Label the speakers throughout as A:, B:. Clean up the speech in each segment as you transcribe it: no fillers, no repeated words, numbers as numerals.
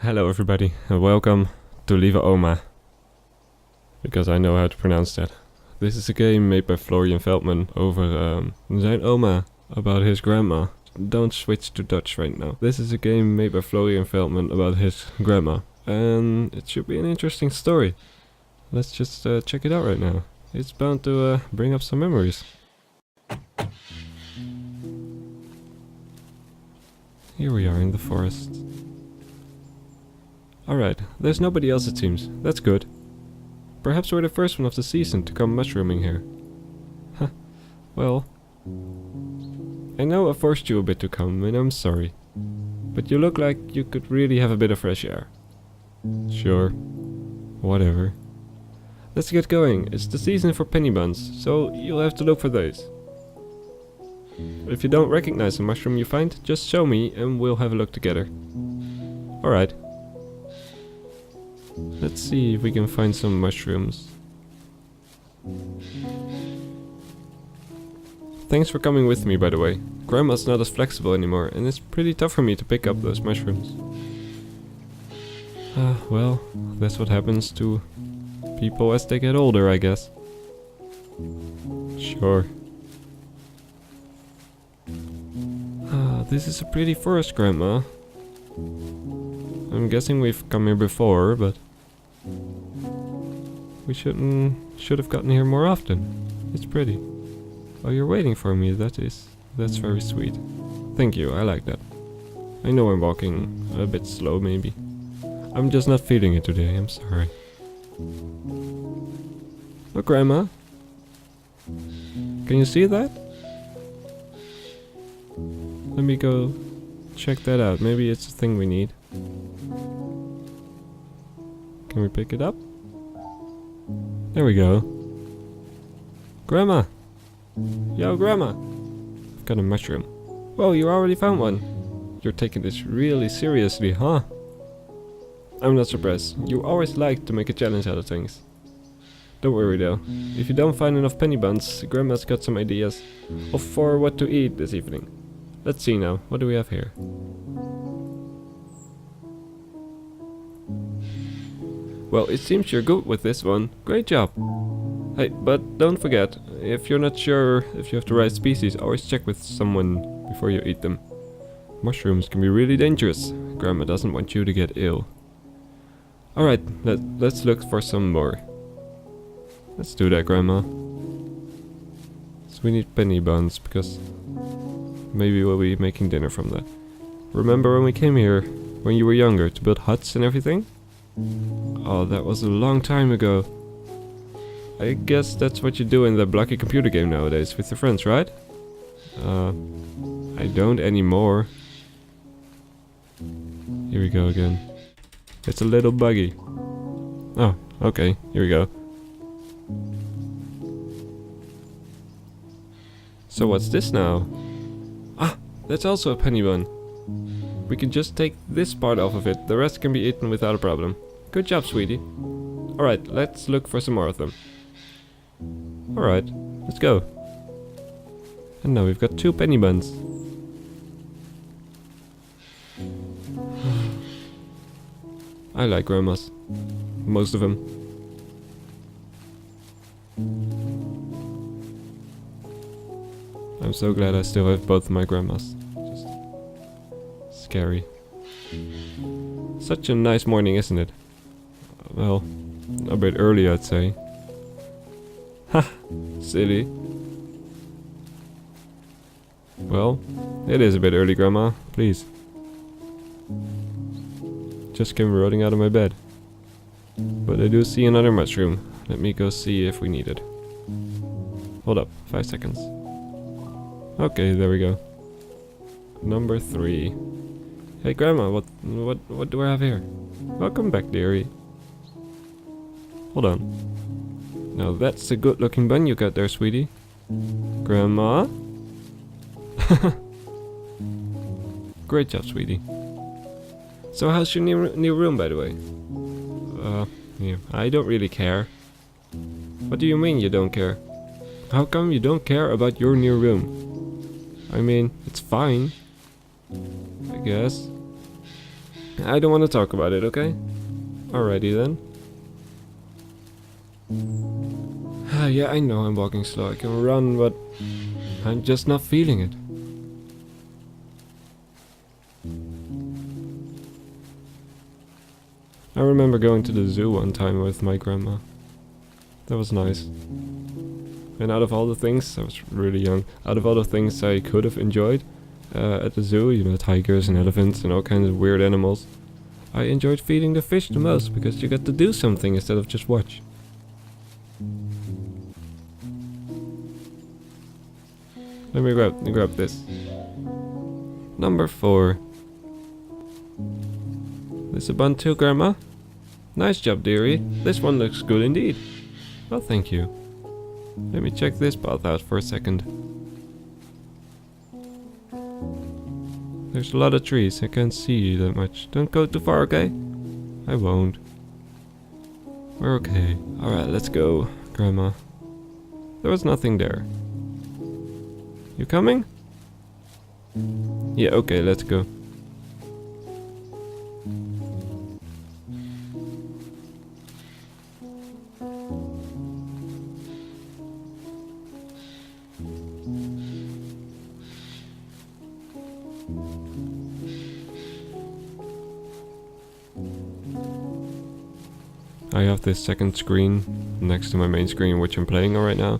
A: Hello everybody and welcome to Lieve Oma. Because I know how to pronounce that. This is a game made by Florian Veldman over zijn oma, about his grandma. Don't switch to Dutch right now. This is a game made by Florian Veldman about his grandma. And it should be an interesting story. Let's just check it out right now. It's bound to bring up some memories. Here we are in the forest. Alright, there's nobody else it seems. That's good. Perhaps we're the first one of the season to come mushrooming here. Huh. Well, I know I forced you a bit to come and I'm sorry. But you look like you could really have a bit of fresh air. Sure. Whatever. Let's get going. It's the season for penny buns, so you'll have to look for those. If you don't recognize a mushroom you find, just show me and we'll have a look together. Alright. Let's see if we can find some mushrooms. Thanks for coming with me, by the way. Grandma's not as flexible anymore and it's pretty tough for me to pick up those mushrooms. Well, that's what happens to people as they get older, I guess. Sure. This is a pretty forest, Grandma. I'm guessing we've come here before, but we should have gotten here more often. It's pretty. Oh, you're waiting for me, that's very sweet. Thank you, I like that. I know I'm walking a bit slow, maybe. I'm just not feeling it today, I'm sorry. Look, Grandma. Can you see that? Let me go check that out. Maybe it's a thing we need. Can we pick it up? There we go. Grandma! Yo, Grandma! I've got a mushroom. Whoa, you already found one. You're taking this really seriously, huh? I'm not surprised. You always like to make a challenge out of things. Don't worry though. If you don't find enough penny buns, Grandma's got some ideas for what to eat this evening. Let's see now. What do we have here? Well, it seems you're good with this one. Great job. Hey, but don't forget, if you're not sure if you have the right species, always check with someone before you eat them. Mushrooms can be really dangerous. Grandma doesn't want you to get ill. Alright, let's look for some more. Let's do that, Grandma. So we need penny buns, because maybe we'll be making dinner from that. Remember when we came here, when you were younger, to build huts and everything? Oh, that was a long time ago. I guess that's what you do in the blocky computer game nowadays with your friends, right? I don't anymore. Here we go again. It's a little buggy. Oh, okay, here we go. So what's this now? Ah, that's also a penny bun. We can just take this part off of it, the rest can be eaten without a problem. Good job, sweetie. Alright, let's look for some more of them. Alright, let's go. And now we've got 2 penny buns. I like Grandma's. Most of them. I'm so glad I still have both of my grandmas. Just scary. Such a nice morning, isn't it? Well, a bit early, I'd say. Ha! Silly. Well, it is a bit early, Grandma. Please. Just came running out of my bed. But I do see another mushroom. Let me go see if we need it. Hold up, 5 seconds. Okay, there we go. Number 3. Hey Grandma, what do I have here? Welcome back, dearie. Hold on. Now that's a good looking bun you got there, sweetie. Grandma? Great job, sweetie. So how's your new room, by the way? Yeah, I don't really care. What do you mean you don't care? How come you don't care about your new room? I mean, it's fine. I guess. I don't want to talk about it, okay? Alrighty then. Yeah, I know I'm walking slow. I can run, but I'm just not feeling it. I remember going to the zoo one time with my grandma. That was nice. And out of all the things, I was really young, out of all the things I could have enjoyed at the zoo, you know, tigers and elephants and all kinds of weird animals, I enjoyed feeding the fish the most because you got to do something instead of just watch. Let me grab this. Number 4. This a bun too, Grandma? Nice job, dearie. This one looks good indeed. Well, thank you. Let me check this path out for a second. There's a lot of trees. I can't see that much. Don't go too far, okay? I won't. We're okay. Alright, let's go, Grandma. There was nothing there. You coming? Yeah, okay, let's go. I have this second screen next to my main screen, which I'm playing on right now.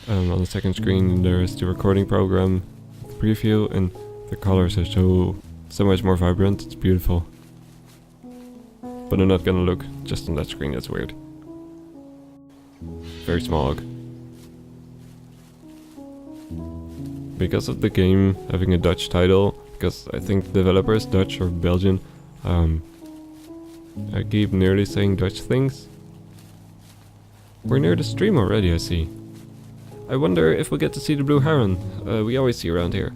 A: On the second screen there's the recording program, the preview, and the colors are so much more vibrant. It's beautiful. But I'm not gonna look just on that screen, that's weird. Very small. Because of the game having a Dutch title, because I think the developer is Dutch or Belgian, I keep nearly saying Dutch things. We're near the stream already, I see. I wonder if we'll get to see the blue heron we always see around here.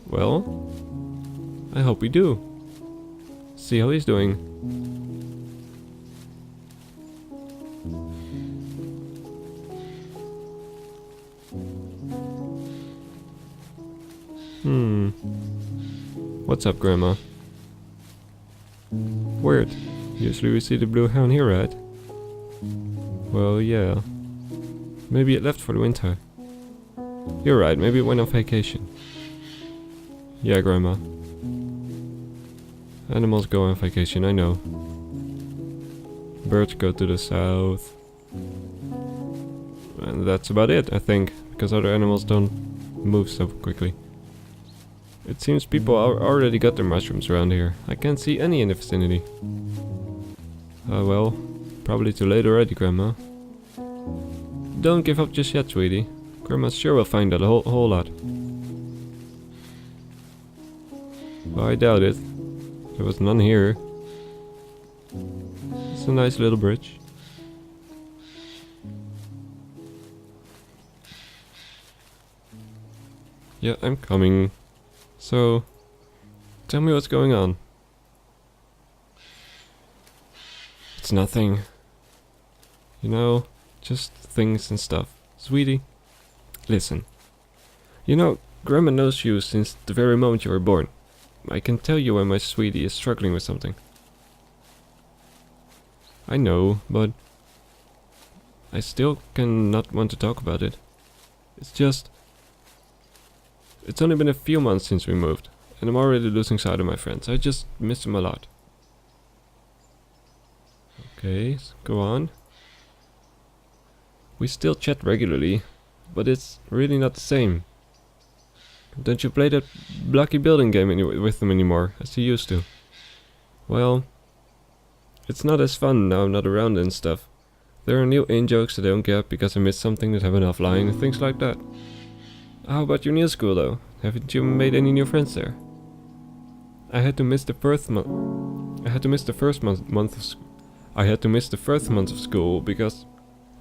A: Well, I hope we do. See how he's doing. What's up, Grandma? Weird. Usually we see the blue heron here, right? Well, yeah. Maybe it left for the winter. You're right, maybe it went on vacation. Yeah, Grandma. Animals go on vacation, I know. Birds go to the south. And that's about it, I think, because other animals don't move so quickly. It seems people already got their mushrooms around here. I can't see any in the vicinity. Well, probably too late already, Grandma. Don't give up just yet, sweetie. Grandma sure will find out a whole lot. Well, I doubt it. There was none here. It's a nice little bridge. Yeah, I'm coming. So, tell me what's going on. It's nothing. You know, just things and stuff. Sweetie, listen. You know, Grandma knows you since the very moment you were born. I can tell you when my sweetie is struggling with something. I know, but I still cannot want to talk about it. It's just... It's only been a few months since we moved, and I'm already losing sight of my friends. I just miss them a lot. Okay, go on. We still chat regularly, but it's really not the same. Don't you play that blocky building game with them anymore, as you used to? Well, it's not as fun now I'm not around and stuff. There are new in-jokes that I don't get because I missed something that haven't offline and things like that. How about your new school though? Haven't you made any new friends there? I had to miss the first month of school because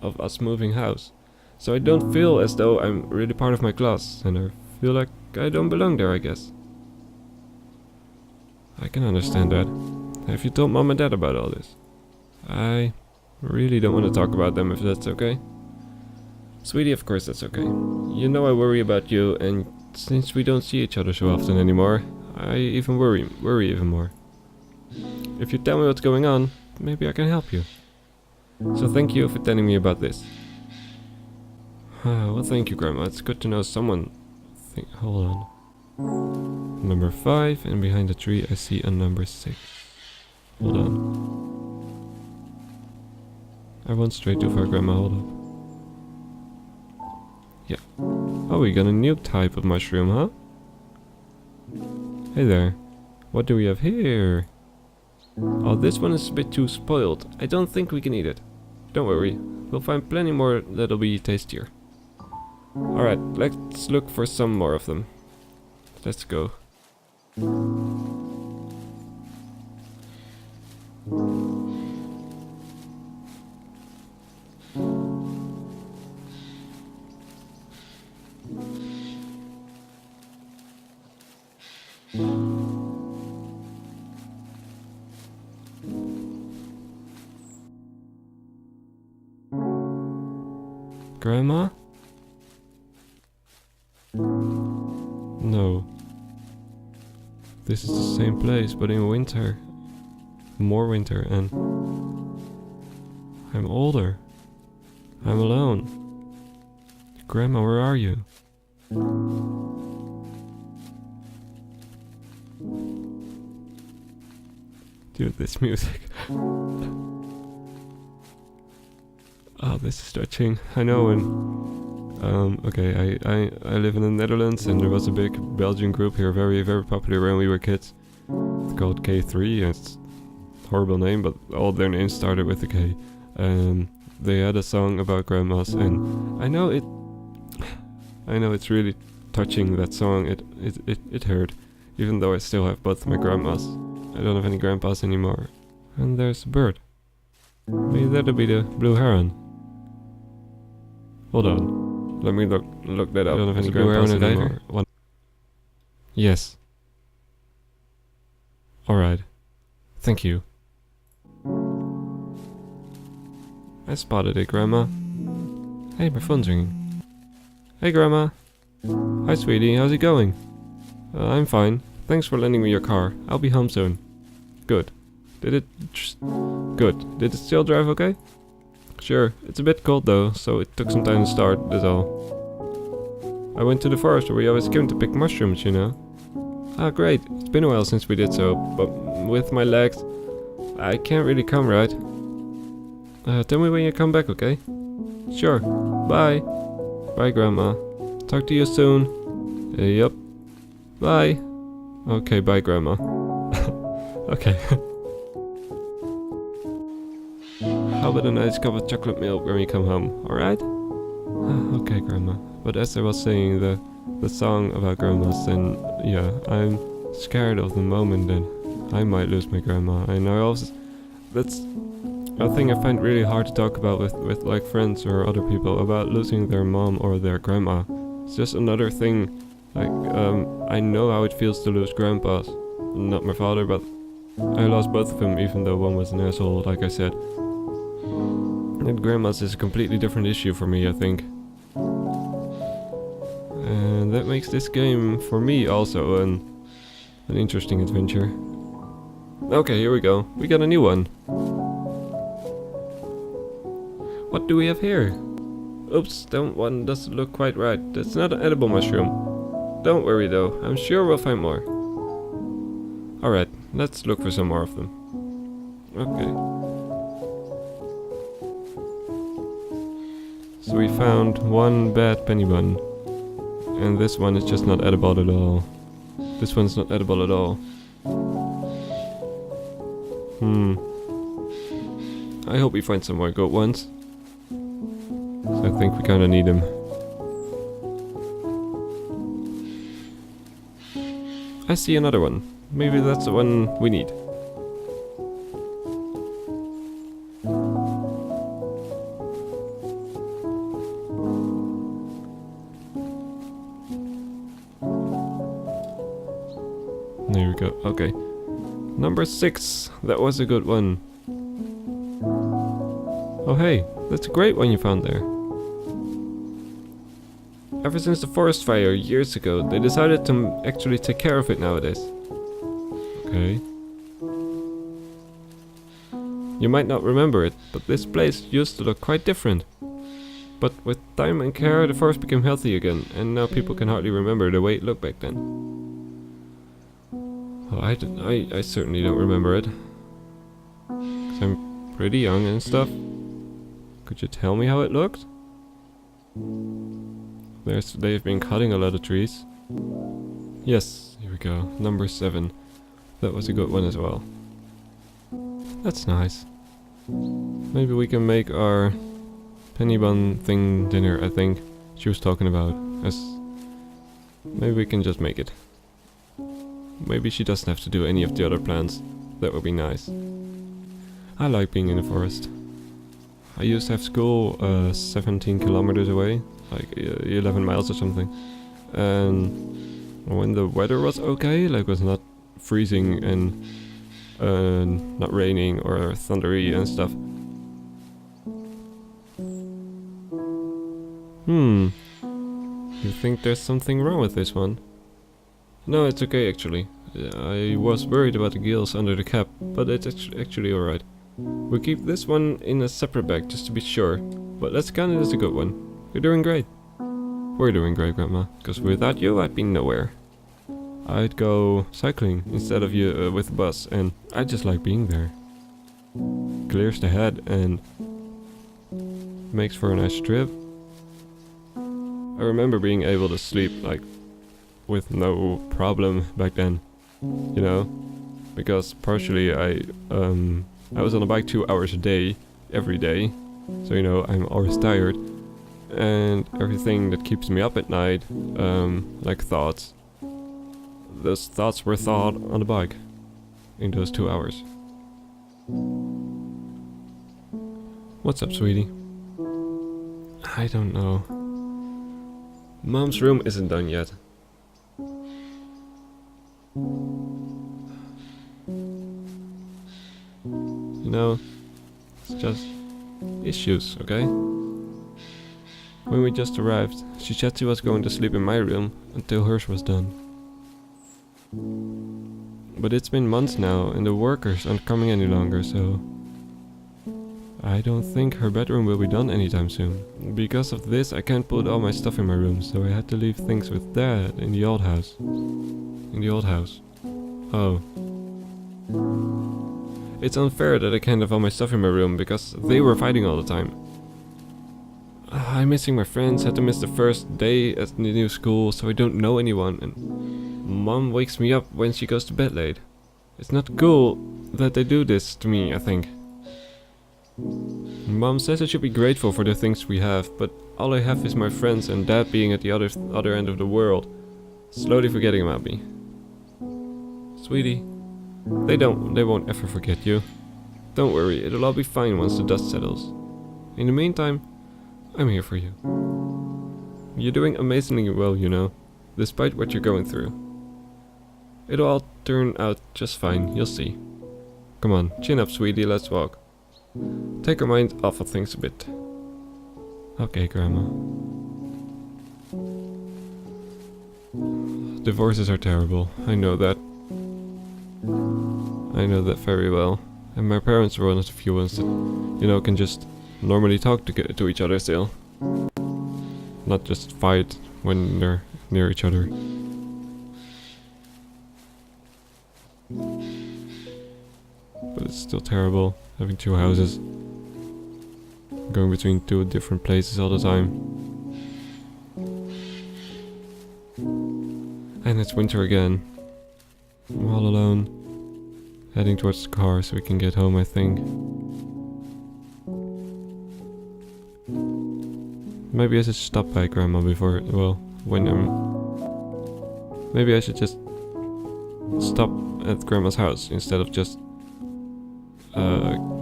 A: of us moving house. So I don't feel as though I'm really part of my class, and I feel like I don't belong there, I guess. I can understand that. Have you told Mom and Dad about all this? I really don't want to talk about them if that's okay. Sweetie, of course that's okay. You know I worry about you, and since we don't see each other so often anymore, I even worry even more. If you tell me what's going on, maybe I can help you. So thank you for telling me about this. Well, thank you, Grandma. It's good to know someone. Hold on. Number 5, and behind the tree I see a number 6. Hold on. I won't stray too far, Grandma. Hold up. Yeah. Oh, we got a new type of mushroom, huh? Hey there. What do we have here? Oh, this one is a bit too spoiled. I don't think we can eat it. Don't worry. We'll find plenty more that'll be tastier. Alright, let's look for some more of them. Let's go. Grandma? No. This is the same place, but in winter. More winter, and I'm older. I'm alone. Grandma, where are you? Dude, this music. Oh, this is touching. I know, and okay, I live in the Netherlands, and there was a big Belgian group here, very popular when we were kids. It's called K3, and it's a horrible name, but all their names started with a K. They had a song about grandmas, and I know it's really touching, that song. It hurt, even though I still have both my grandmas. I don't have any grandpas anymore. And there's a bird. Maybe that'll be the blue heron. Hold on. Let me look that up. I don't have any grandpas anymore. What? Yes. Alright. Thank you. I spotted it, Grandma. Hey, my phone's ringing. Hey, Grandma. Hi, sweetie. How's it going? I'm fine. Thanks for lending me your car. I'll be home soon. Good. Good. Did it still drive okay? Sure. It's a bit cold though, so it took some time to start, that's all. I went to the forest where we always came to pick mushrooms, you know. Ah, great. It's been a while since we did so, but with my legs, I can't really come, right? Tell me when you come back, okay? Sure. Bye. Bye, Grandma. Talk to you soon. Yep. Bye. Okay, bye, Grandma. Okay. How about a nice cup of chocolate milk when we come home, alright? Okay, Grandma. But as I was saying, the song about grandmas, and yeah, I'm scared of the moment that I might lose my grandma. And I also, that's a thing I find really hard to talk about with like friends or other people, about losing their mom or their grandma. It's just another thing. Like, I know how it feels to lose grandpas. Not my father, but I lost both of them, even though one was an asshole, like I said. And grandmas is a completely different issue for me, I think. And that makes this game, for me, also an interesting adventure. Okay, here we go. We got a new one. What do we have here? Oops, that one doesn't look quite right. That's not an edible mushroom. Don't worry though, I'm sure we'll find more. Alright, let's look for some more of them. Okay. So we found one bad penny bun. And this one is just not edible at all. This one's not edible at all. I hope we find some more good ones. So I think we kinda need them. I see another one. Maybe that's the one we need. There we go. Okay. Number 6. That was a good one. Oh hey, that's a great one you found there. Ever since the forest fire years ago, they decided to actually take care of it nowadays. Okay. You might not remember it, but this place used to look quite different. But with time and care, the forest became healthy again, and now people can hardly remember the way it looked back then. Well, I certainly don't remember it. 'Cause I'm pretty young and stuff. Could you tell me how it looked? They've been cutting a lot of trees. Yes, here we go. Number 7. That was a good one as well. That's nice. Maybe we can make our penny bun thing dinner, I think she was talking about. Maybe we can just make it. Maybe she doesn't have to do any of the other plans. That would be nice. I like being in the forest. I used to have school 17 kilometers away, like 11 miles or something. And when the weather was okay, like was not freezing and not raining or thundery and stuff. You think there's something wrong with this one? No, it's okay actually. I was worried about the gills under the cap, but it's actually alright. We'll keep this one in a separate bag just to be sure, but let's count it as a good one. You're doing great. We're doing great, Grandma, because without you I'd be nowhere. I'd go cycling instead of you with the bus, and I just like being there. Clears the head and makes for a nice trip. I remember being able to sleep like with no problem back then, you know, because partially I was on a bike 2 hours a day, every day, so you know I'm always tired, and everything that keeps me up at night, like thoughts. Those thoughts were thought on the bike in those 2 hours. What's up, sweetie? I don't know. Mom's room isn't done yet. You know, it's just issues, okay? When we just arrived, she said she was going to sleep in my room until hers was done. But it's been months now and the workers aren't coming any longer, so I don't think her bedroom will be done anytime soon. Because of this, I can't put all my stuff in my room, so I had to leave things with Dad in the old house. In the old house. Oh. It's unfair that I can't have all my stuff in my room because they were fighting all the time. I'm missing my friends, had to miss the first day at the new school, so I don't know anyone, and Mom wakes me up when she goes to bed late. It's not cool that they do this to me, I think. Mom says I should be grateful for the things we have, but all I have is my friends and Dad being at the other end of the world, slowly forgetting about me. Sweetie, they won't ever forget you. Don't worry, it'll all be fine once the dust settles. In the meantime, I'm here for you. You're doing amazingly well, you know, despite what you're going through. It'll all turn out just fine, you'll see. Come on, chin up, sweetie, let's walk. Take your mind off of things a bit. Okay, Grandma. Divorces are terrible, I know that. I know that very well. And my parents were one of the few ones that, you know, can just normally talk to each other still. Not just fight when they're near each other. But it's still terrible, having 2 houses. Going between 2 different places all the time. And it's winter again. I'm all alone. Heading towards the car so we can get home, I think. Maybe I should stop by Grandma before, well, when maybe I should just stop at Grandma's house instead of just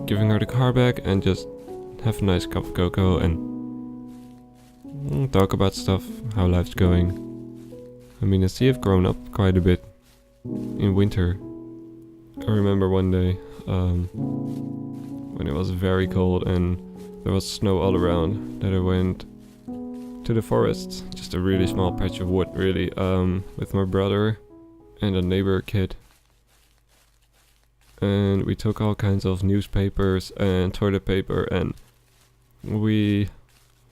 A: giving her the car back and just have a nice cup of cocoa and talk about stuff, how life's going. I mean, I see I've grown up quite a bit in winter. I remember one day when it was very cold and there was snow all around that I went to the forest, just a really small patch of wood really, with my brother and a neighbor kid. and we took all kinds of newspapers and toilet paper, and we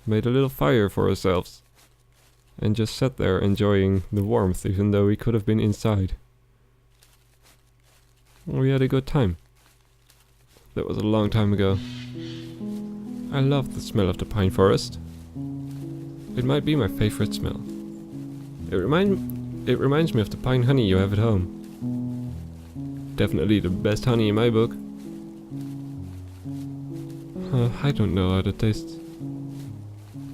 A: made a little fire for ourselves and just sat there enjoying the warmth, even though we could have been inside. We had a good time. That was a long time ago. I love the smell of the pine forest. It might be my favorite smell. It reminds me of the pine honey you have at home. Definitely the best honey in my book. I don't know how that tastes.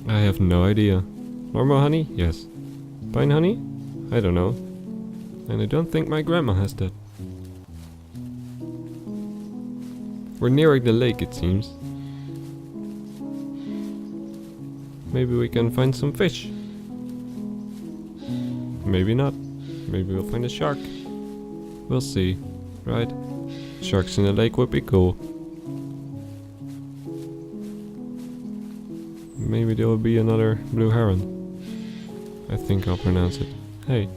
A: I have no idea. Normal honey? Yes. Pine honey? I don't know. And I don't think my grandma has that. We're nearing the lake, it seems. Maybe we can find some fish. Maybe not. Maybe we'll find a shark. We'll see, right? Sharks in the lake would be cool. Maybe there will be another blue heron. I think I'll pronounce it. Hey,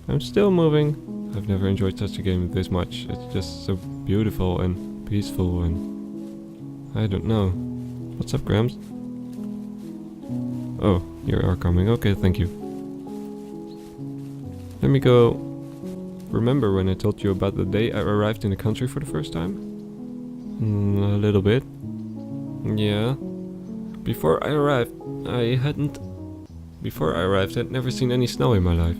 A: I'm still moving. I've never enjoyed such a game this much. It's just so beautiful and peaceful, and I don't know. What's up, Grams? Oh, you are coming. Okay, thank you. Let me go. Remember when I told you about the day I arrived in the country for the first time? A little bit. Yeah. Before I arrived, I'd never seen any snow in my life.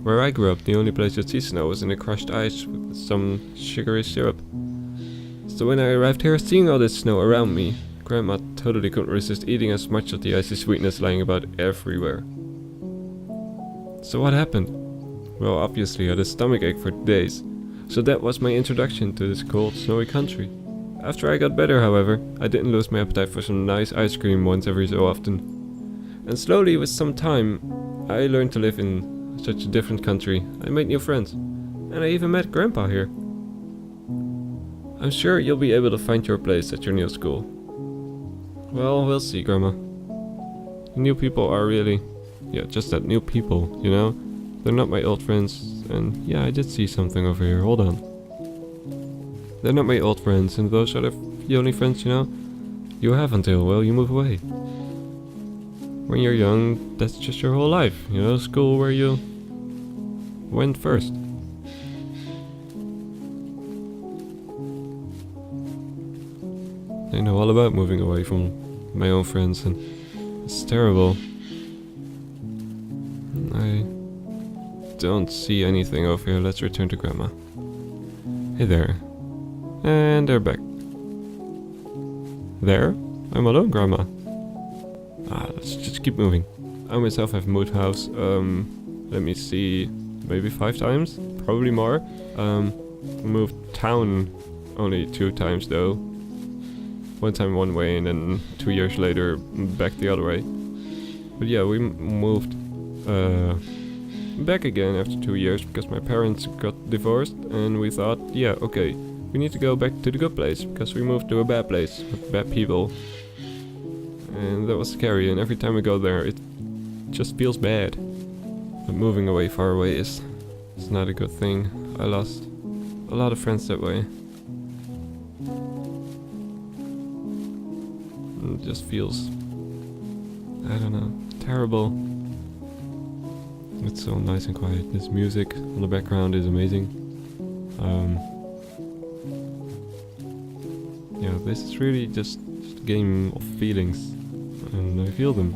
A: Where I grew up, the only place you'd see snow was in the crushed ice with some sugary syrup. So when I arrived here, seeing all this snow around me, Grandma totally couldn't resist eating as much of the icy sweetness lying about everywhere. So what happened? Well, obviously I had a stomachache for days, so that was my introduction to this cold, snowy country. After I got better, however, I didn't lose my appetite for some nice ice cream once every so often. And slowly, with some time, I learned to live in such a different country. I made new friends, and I even met Grandpa here. I'm sure you'll be able to find your place at your new school. Well, we'll see, Grandma. New people are really... yeah, just that, new people, you know? They're not my old friends, and yeah, I did see something over here, hold on. They're not my old friends, and those are the only friends, you know? You have until, well, you move away. When you're young, that's just your whole life, you know? School where you went first. I know all about moving away from my own friends, and it's terrible. I don't see anything over here. Let's return to Grandma. Hey there. And they're back. There? I'm alone, Grandma. Let's just keep moving. I myself have moved house, let me see, maybe 5 times? Probably more. Moved town only 2 times though. One time one way and then 2 years later back the other way. But yeah, we moved back again after 2 years because my parents got divorced and we thought, yeah, okay, we need to go back to the good place because we moved to a bad place with bad people. And that was scary, and every time we go there it just feels bad. But moving away far away is not a good thing. I lost a lot of friends that way. It just feels, I don't know, terrible. It's so nice and quiet. This music on the background is amazing. Yeah, this is really just a game of feelings, and I feel them.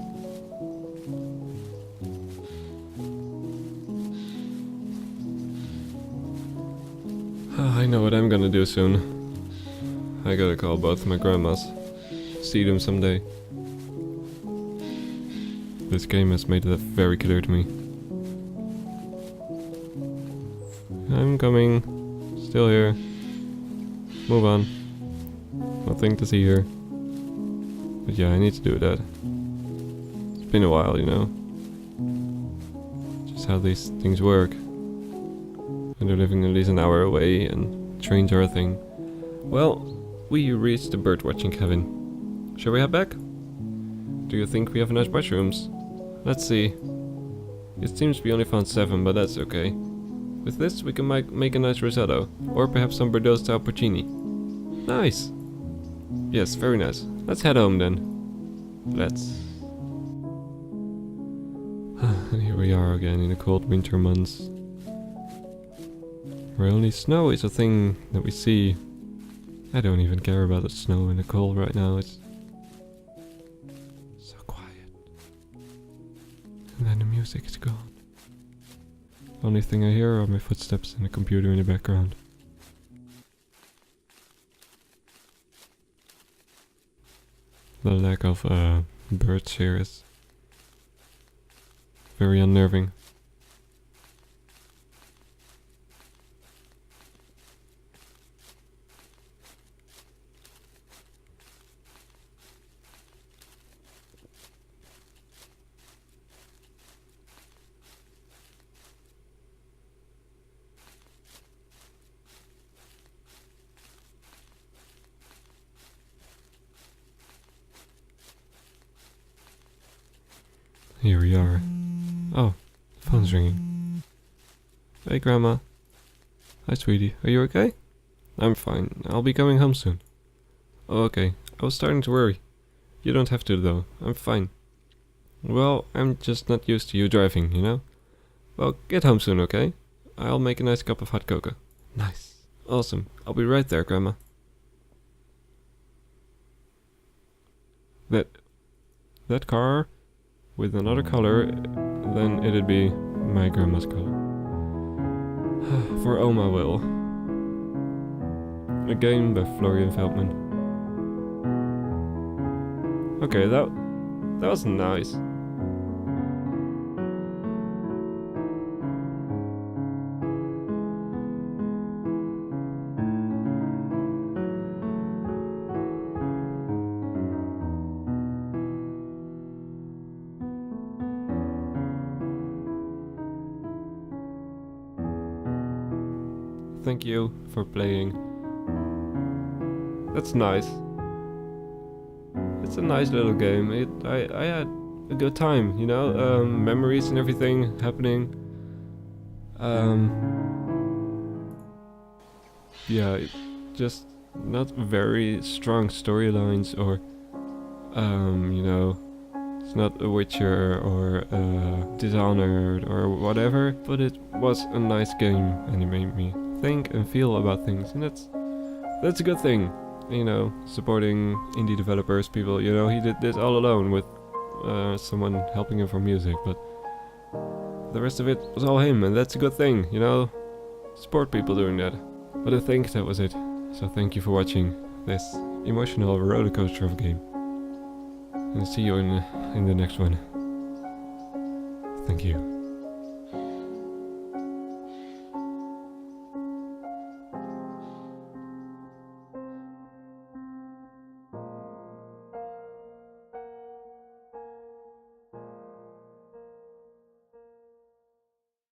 A: I know what I'm gonna do soon. I gotta call both my grandmas. See them someday. This game has made that very clear to me. I'm coming. Still here. Move on. Nothing to see here. But yeah, I need to do that. It's been a while, you know. Just how these things work. And they're living at least an hour away and trains are a thing. Well, we reached the bird watching cabin. Shall we head back? Do you think we have enough mushrooms? Let's see. It seems we only found 7, but that's okay. With this, we can make a nice risotto, or perhaps some Bordeaux style porcini. Nice! Yes, very nice. Let's head home then. Let's. And here we are again in the cold winter months, where only snow is a thing that we see. I don't even care about the snow and the cold right now. It's so quiet. And then the music is gone. Only thing I hear are my footsteps and the computer in the background. The lack of birds here is very unnerving. Here we are. Oh, the phone's ringing. Hey Grandma. Hi sweetie, are you okay? I'm fine, I'll be coming home soon. Oh okay, I was starting to worry. You don't have to though, I'm fine. Well, I'm just not used to you driving, you know? Well, get home soon, okay? I'll make a nice cup of hot cocoa. Nice. Awesome, I'll be right there, Grandma. That car with another color, then it'd be my grandma's color. For Oma will. A game by Florian Feldman. Okay, that was nice. Thank you for playing. That's nice. It's a nice little game. I had a good time, you know, memories and everything happening. Yeah, just not very strong storylines or, you know, it's not a Witcher or Dishonored or whatever, but it was a nice game and it made me think and feel about things, and that's a good thing, you know, supporting indie developers, people, you know, he did this all alone with someone helping him for music, but the rest of it was all him, and that's a good thing, you know, support people doing that. But I think that was it, so thank you for watching this emotional roller coaster of a game, and I'll see you in the next one. Thank you.